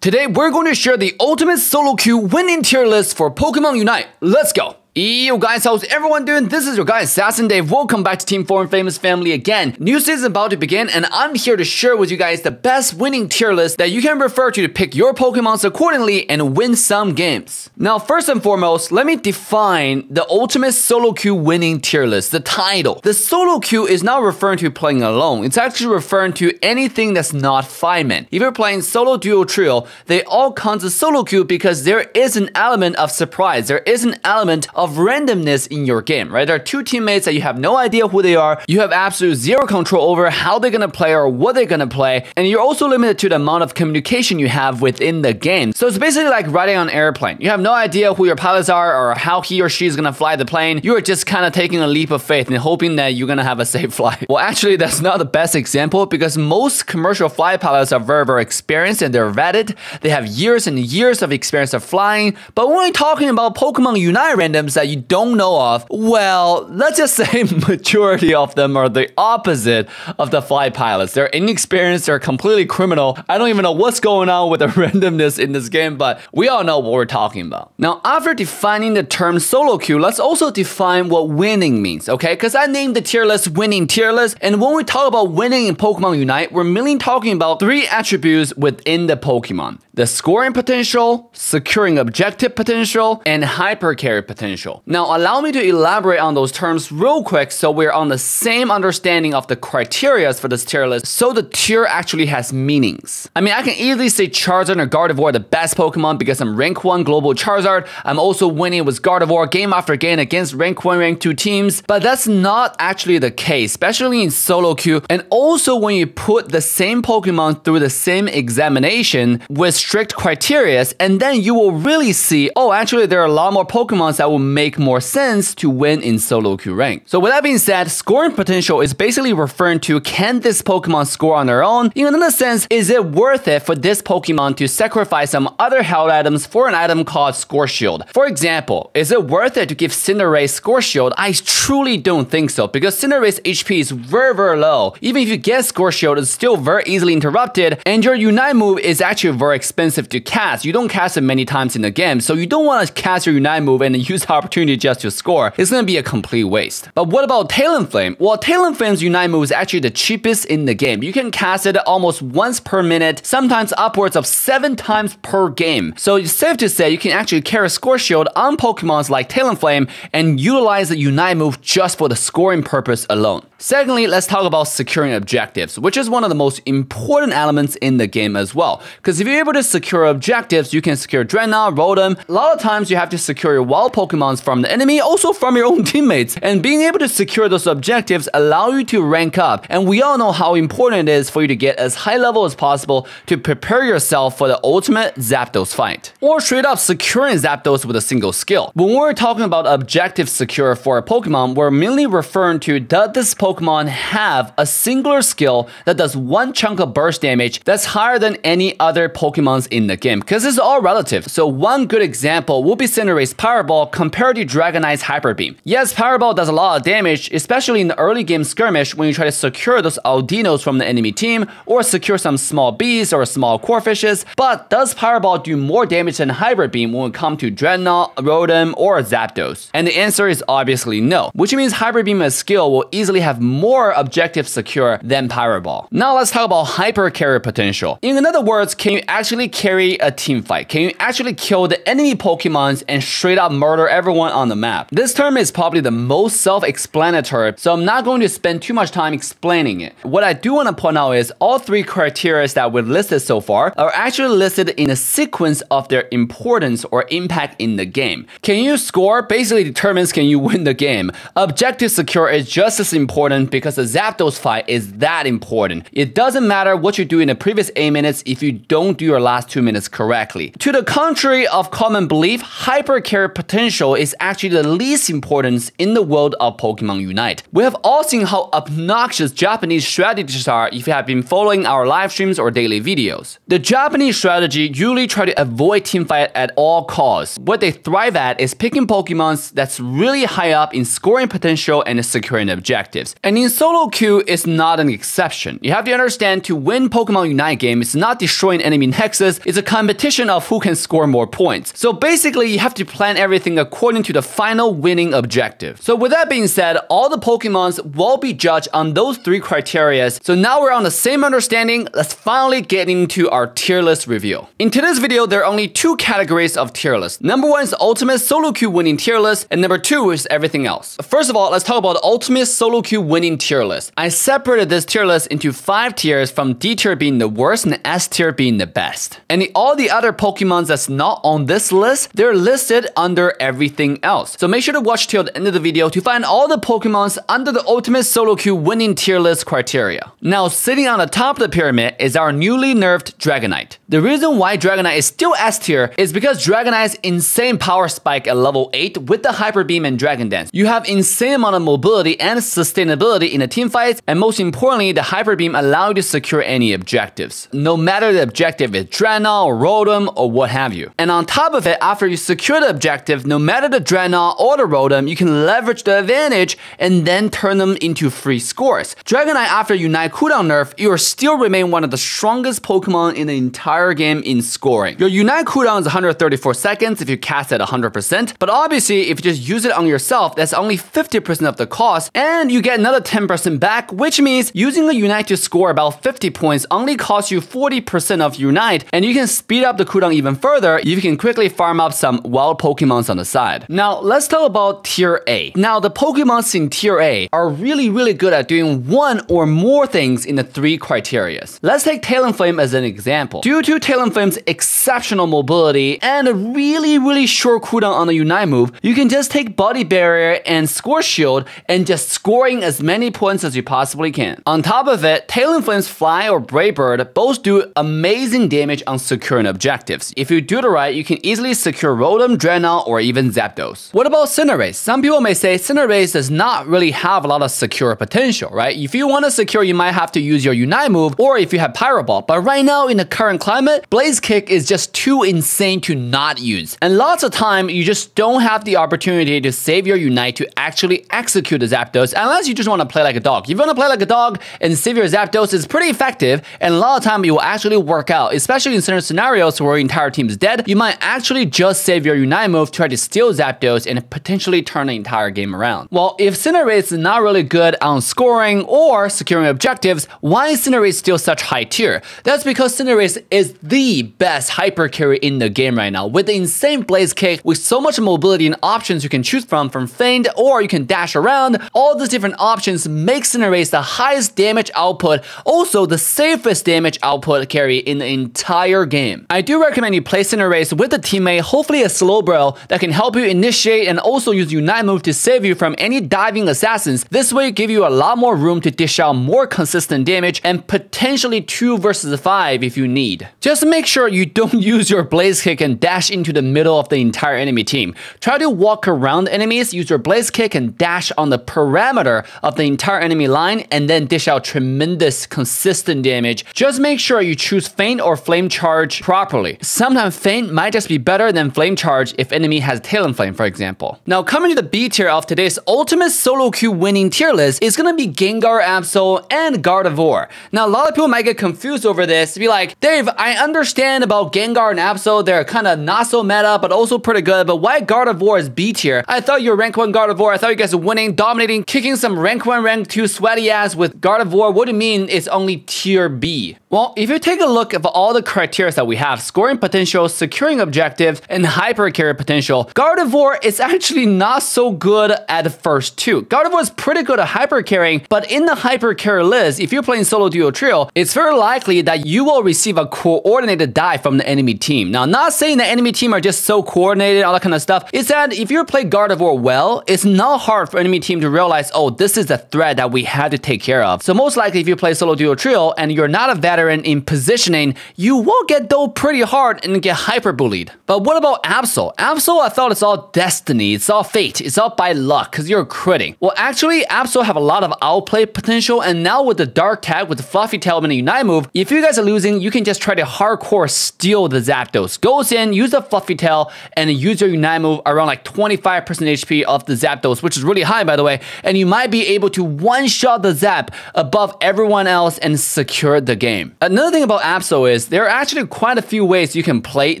Today, we're going to share the ultimate solo queue winning tier list for Pokemon Unite. Let's go! Yo guys, how's everyone doing? This is your guy Assassin Dave. Welcome back to Team 4 and Famous Family again. New season is about to begin and I'm here to share with you guys the best winning tier list that you can refer to pick your Pokemons accordingly and win some games. Now first and foremost, let me define the ultimate solo queue winning tier list, the title. The solo queue is not referring to playing alone. It's actually referring to anything that's not 5-man. If you're playing solo, duo, trio, they all count as solo queue because there is an element of surprise. There is an element of randomness in your game, right? There are two teammates that you have no idea who they are. You have absolute zero control over how they're gonna play or what they're gonna play. And you're also limited to the amount of communication you have within the game. So it's basically like riding on an airplane. You have no idea who your pilots are or how he or she is gonna fly the plane. You're just kind of taking a leap of faith and hoping that you're gonna have a safe flight. Well, actually, that's not the best example because most commercial flight pilots are very experienced and they're vetted. They have years and years of experience of flying. But when we're talking about Pokemon Unite randoms that you don't know of, well, let's just say majority of them are the opposite of the flight pilots. They're inexperienced, they're completely criminal. I don't even know what's going on with the randomness in this game, but we all know what we're talking about. Now, after defining the term solo queue, let's also define what winning means, okay? Because I named the tier list winning tier list, and when we talk about winning in Pokemon Unite, we're mainly talking about three attributes within the Pokemon: the scoring potential, securing objective potential, and hyper carry potential. Now, allow me to elaborate on those terms real quick so we're on the same understanding of the criteria for this tier list so the tier actually has meanings. I mean, I can easily say Charizard or Gardevoir are the best Pokemon because I'm rank 1 global Charizard. I'm also winning with Gardevoir game after game against rank 1, rank 2 teams, but that's not actually the case, especially in solo queue. And also when you put the same Pokemon through the same examination with strict criteria, and then you will really see, oh, actually there are a lot more Pokemons that will make more sense to win in solo queue rank. So with that being said, scoring potential is basically referring to, can this Pokemon score on their own? In another sense, is it worth it for this Pokemon to sacrifice some other held items for an item called Score Shield? For example, is it worth it to give Cinderace Score Shield? I truly don't think so because Cinderace HP is very low. Even if you get Score Shield, it's still very easily interrupted, and your Unite move is actually very expensive to cast. You don't cast it many times in the game, so you don't want to cast your Unite move and use the opportunity just to score. It's going to be a complete waste. But what about Talonflame? Well, Talonflame's Unite move is actually the cheapest in the game. You can cast it almost once per minute, sometimes upwards of 7 times per game. So it's safe to say you can actually carry Score Shield on Pokemons like Talonflame and utilize the Unite move just for the scoring purpose alone. Secondly, let's talk about securing objectives, which is one of the most important elements in the game as well. Because if you're able to secure objectives, you can secure Dreadnought, Rotom. A lot of times you have to secure your wild Pokemons from the enemy, also from your own teammates. And being able to secure those objectives allow you to rank up. And we all know how important it is for you to get as high level as possible to prepare yourself for the ultimate Zapdos fight. Or straight up securing Zapdos with a single skill. When we're talking about objective secure for a Pokemon, we're mainly referring to, does this Pokemon have a singular skill that does one chunk of burst damage that's higher than any other Pokemons in the game? Because it's all relative. So one good example will be Cinderace Power Ball compared to Dragonite's Hyper Beam. Yes, Power Ball does a lot of damage, especially in the early game skirmish when you try to secure those Aldinos from the enemy team or secure some small bees or small Corefishes. But does Power Ball do more damage than Hyper Beam when it comes to Dreadnought, Rotom, or Zapdos? And the answer is obviously no, which means Hyper Beam as skill will easily have more objective secure than Power Ball. Now let's talk about hyper carry potential. In other words, can you actually carry a team fight? Can you actually kill the enemy Pokemons and straight up murder everyone on the map? This term is probably the most self-explanatory, so I'm not going to spend too much time explaining it. What I do want to point out is all three criteria that we've listed so far are actually listed in a sequence of their importance or impact in the game. Can you score basically determines can you win the game. Objective secure is just as important because the Zapdos fight is that important. It doesn't matter what you do in the previous 8 minutes if you don't do your last 2 minutes correctly. To the contrary of common belief, hyper carry potential potential is actually the least importance in the world of Pokemon Unite. We have all seen how obnoxious Japanese strategies are if you have been following our live streams or daily videos. The Japanese strategy usually try to avoid teamfight at all costs. What they thrive at is picking Pokemons that's really high up in scoring potential and securing objectives. And in solo queue, it's not an exception. You have to understand, to win Pokemon Unite game, it's not destroying enemy nexus, it's a competition of who can score more points. So basically, you have to plan everything according to the final winning objective. So with that being said, all the Pokemons will be judged on those 3 criteria. So now we're on the same understanding, let's finally get into our tier list review. In today's video, there are only 2 categories of tier list. Number 1 is ultimate solo queue winning tier list, and number 2 is everything else. First of all, let's talk about the ultimate solo queue winning tier list. I separated this tier list into 5 tiers, from D tier being the worst and S tier being the best. And all the other Pokemons that's not on this list, they're listed under everything else. So make sure to watch till the end of the video to find all the Pokemons under the ultimate solo queue winning tier list criteria. Now, sitting on the top of the pyramid is our newly nerfed Dragonite. The reason why Dragonite is still S tier is because Dragonite's insane power spike at level 8 with the Hyper Beam and Dragon Dance. You have insane amount of mobility and sustainability in the team fights, and most importantly, the Hyper Beam allows you to secure any objectives, no matter the objective is Dreadnought or Rotom or what have you. And on top of it, after you secure the objective, no matter the Dreadnought or the Rotom, you can leverage the advantage and then turn them into free scores. Dragonite, after Unite cooldown nerf, you still remain one of the strongest Pokemon in the entire game in scoring. Your Unite cooldown is 134 seconds if you cast at 100%, but obviously if you just use it on yourself, that's only 50% of the cost, and you get another 10% back, which means using a Unite to score about 50 points only costs you 40% of Unite, and you can speed up the cooldown even further if you can quickly farm up some wild Pokemons on the side. Now, let's talk about Tier A. Now, the Pokemons in Tier A are really good at doing one or more things in the 3 criteria. Let's take Talonflame as an example. Due to Talonflame's exceptional mobility and a really short cooldown on the Unite move, you can just take Body Barrier and Score Shield and just scoring as many points as you possibly can. On top of it, Talonflame's Fly or Brave Bird both do amazing damage on securing objectives. If you do it right, you can easily secure Rotom, Dreadnought, or even Zapdos. What about Cinderace? Some people may say Cinderace does not really have a lot of secure potential, right? If you want to secure, you might have to use your Unite move, or if you have Pyro Ball. But right now, in the current climate, Blaze Kick is just too insane to not use. And lots of time, you just don't have the opportunity to save your Unite to actually execute the Zapdos, unless you just want to play like a dog. If you want to play like a dog and save your Zapdos, it's pretty effective, and a lot of time it will actually work out, especially in certain scenarios where your entire team is dead. You might actually just save your Unite move, try to steal Zapdos, and potentially turn the entire game around. Well, if Cinderace is not really good on scoring or securing objectives, why is Cinderace still such high tier? That's because Cinderace is the best hyper carry in the game right now, with the insane Blaze Kick, with so much mobility and options you can choose from Feint, or you can dash around. All these different options make Cinderace the highest damage output, also the safest damage output carry in the entire game. I do recommend you play Cinderace with a teammate, hopefully a Slowbro, that can help you initiate and also use Unite move to save you from any diving assassins. This way give you a lot more room to dish out more consistent damage and potentially 2 versus 5 if you need. Just make sure you don't use your Blaze Kick and dash into the middle of the entire enemy team. Try to walk around enemies, use your Blaze Kick and dash on the perimeter of the entire enemy line, and then dish out tremendous consistent damage. Just make sure you choose Feint or Flame Charge properly. Sometimes Feint might just be better than Flame Charge if enemy has Talonflame, for example. Now, coming to the B tier of today's ultimate solo queue winning tier list is gonna be Gengar, Absol, and Gardevoir. Now, a lot of people might get confused over this, be like, Dave, I understand about Gengar and Absol, they're kind of not so meta, but also pretty good, but why Gardevoir is B tier? I thought you're rank 1 Gardevoir, I thought you guys were winning, dominating, kicking some rank 1, rank 2 sweaty ass with Gardevoir. What do you mean it's only tier B? Well, if you take a look at all the criteria that we have, scoring potential, securing objective, and hyper carry potential, Gardevoir is actually not so good at the first 2. Gardevoir is pretty good at hyper carrying, but in the hyper carry list, if you're playing solo, duo, trio, it's very likely that you will receive a coordinated dive from the enemy team. Now, not saying the enemy team are just so coordinated, all that kind of stuff. It's that if you play Gardevoir well, it's not hard for enemy team to realize, oh, this is a threat that we had to take care of. So most likely if you play solo, duo, trio, and you're not a veteran in positioning, you will get though pretty hard and get hyper bullied. But what about Absol? Absol, I thought it's it's all destiny, it's all fate, it's all by luck because you're critting. Well, actually, Absol have a lot of outplay potential, and now with the dark tag, with the fluffy tail and a Unite move, if you guys are losing, you can just try to hardcore steal the Zapdos. Goes in, use the fluffy tail, and use your Unite move around like 25% HP of the Zapdos, which is really high by the way, and you might be able to one-shot the Zap above everyone else and secure the game. Another thing about Absol is there are actually quite a few ways you can play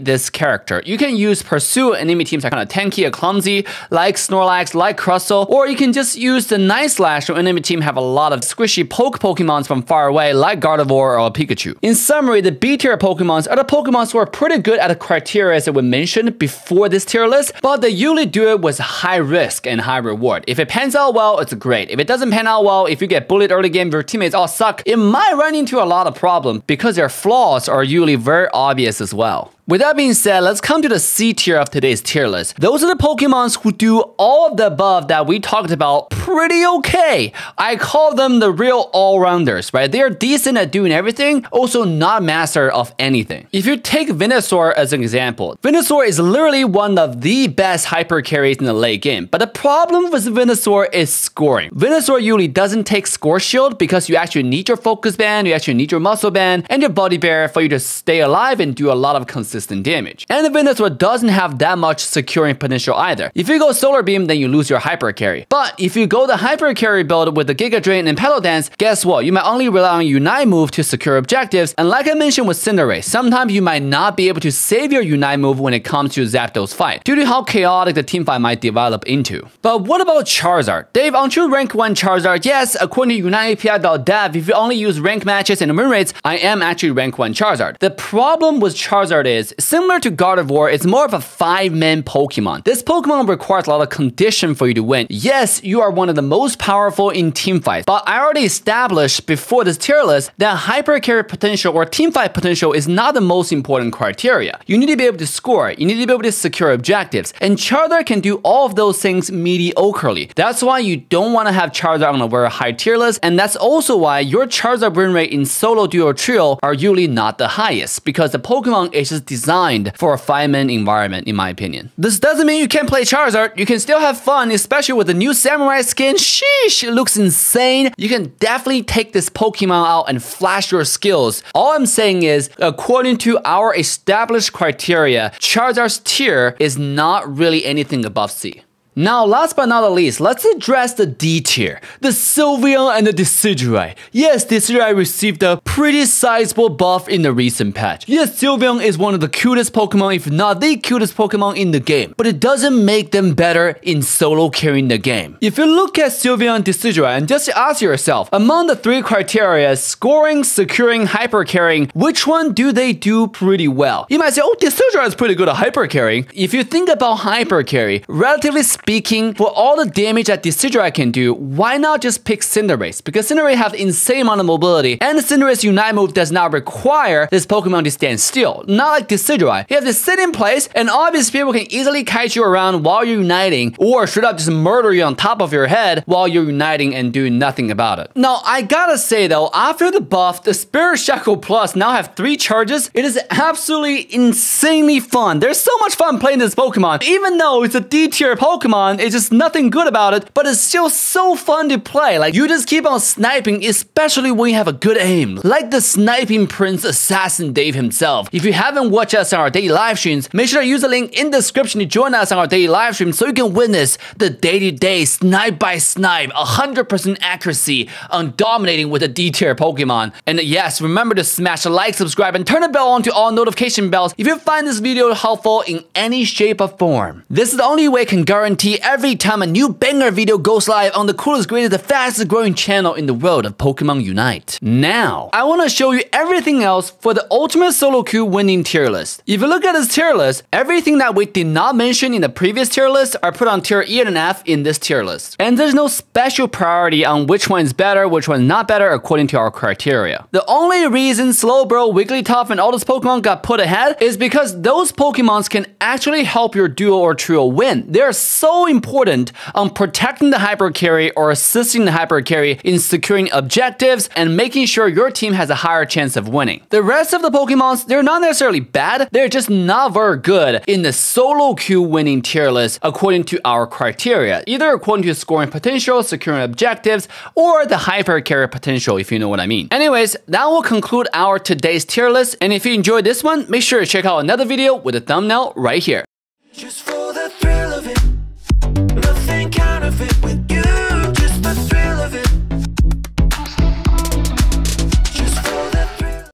this character. You can use Pursue enemy teams are kind of tanky or clumsy, like Snorlax, like Crustle, or you can just use the Night Slash when enemy team have a lot of squishy poke Pokemons from far away, like Gardevoir or Pikachu. In summary, the B tier Pokemons are the Pokemons who are pretty good at the criteria that we mentioned before this tier list, but they usually do it with high risk and high reward. If it pans out well, it's great. If it doesn't pan out well, if you get bullied early game, your teammates all suck, it might run into a lot of problems because their flaws are usually very obvious as well. With that being said, let's come to the C tier of today's tier list. Those are the Pokemons who do all of the above that we talked about pretty okay. I call them the real all-rounders, right? They're decent at doing everything, also not master of anything. If you take Venusaur as an example, Venusaur is literally one of the best hyper carries in the late game. But the problem with Venusaur is scoring. Venusaur usually doesn't take score shield because you actually need your focus band, you actually need your muscle band, and your body barrier for you to stay alive and do a lot of consistent damage. And the Venusaur doesn't have that much securing potential either. If you go Solar Beam, then you lose your Hyper Carry. But if you go the Hyper Carry build with the Giga Drain and Petal Dance, guess what? You might only rely on Unite move to secure objectives, and like I mentioned with Cinderace, sometimes you might not be able to save your Unite move when it comes to Zapdos fight, due to how chaotic the team fight might develop into. But what about Charizard? Dave, aren't you rank 1 Charizard? Yes, according to UniteAPI.dev, if you only use rank matches and win rates, I am actually rank 1 Charizard. The problem with Charizard is, similar to Gardevoir, it's more of a 5-man Pokemon. This Pokemon requires a lot of condition for you to win. Yes, you are one of the most powerful in team fights, but I already established before this tier list that hyper carry potential or team fight potential is not the most important criteria. You need to be able to score, you need to be able to secure objectives, and Charizard can do all of those things mediocrely. That's why you don't want to have Charizard on a very high tier list, and that's also why your Charizard win rate in solo, duo, or trio are usually not the highest, because the Pokemon is just designed for a 5-man environment, in my opinion. This doesn't mean you can't play Charizard. You can still have fun, especially with the new Samurai skin. Sheesh, it looks insane. You can definitely take this Pokemon out and flash your skills. All I'm saying is, according to our established criteria, Charizard's tier is not really anything above C. Now, last but not least, let's address the D tier, the Sylveon and the Decidueye. Yes, Decidueye received a pretty sizable buff in the recent patch. Yes, Sylveon is one of the cutest Pokemon, if not the cutest Pokemon in the game, but it doesn't make them better in solo carrying the game. If you look at Sylveon and Decidueye and just ask yourself, among the 3 criteria, scoring, securing, hyper carrying, which one do they do pretty well? You might say, oh, Decidueye is pretty good at hyper carrying. If you think about hyper carry, relatively speaking, for all the damage that Decidueye can do, why not just pick Cinderace? Because Cinderace has insane amount of mobility, and the Cinderace Unite move does not require this Pokemon to stand still. Not like Decidueye. You have to sit in place, and obvious people can easily kite you around while you're uniting, or straight up just murder you on top of your head while you're uniting and doing nothing about it. Now, I gotta say though, after the buff, the Spirit Shackle Plus now have 3 charges. It is absolutely insanely fun. There's so much fun playing this Pokemon. Even though it's a D tier Pokemon, it's just nothing good about it, but it's still so fun to play. Like, you just keep on sniping, especially when you have a good aim. Like the sniping prince assassin Dave himself. If you haven't watched us on our daily live streams, make sure to use the link in the description to join us on our daily live stream so you can witness the day-to-day snipe by snipe, 100% accuracy on dominating with a D tier Pokemon. And yes, remember to smash the like, subscribe, and turn the bell on to all notification bells if you find this video helpful in any shape or form. This is the only way I can guarantee every time a new banger video goes live on the coolest, greatest, the fastest growing channel in the world of Pokemon Unite. Now, I want to show you everything else for the ultimate solo queue winning tier list. If you look at this tier list, everything that we did not mention in the previous tier list are put on tier E and F in this tier list. And there's no special priority on which one is better, which one is not better according to our criteria. The only reason Slowbro, Wigglytuff, and all those Pokemon got put ahead is because those Pokemons can actually help your duo or trio win. They're so so important on protecting the hyper carry or assisting the hyper carry in securing objectives and making sure your team has a higher chance of winning. The rest of the Pokemons, they're not necessarily bad, they're just not very good in the solo queue winning tier list according to our criteria, either according to scoring potential, securing objectives, or the hyper carry potential, if you know what I mean. Anyways, that will conclude our today's tier list, and if you enjoyed this one, make sure to check out another video with a thumbnail right here. Just for the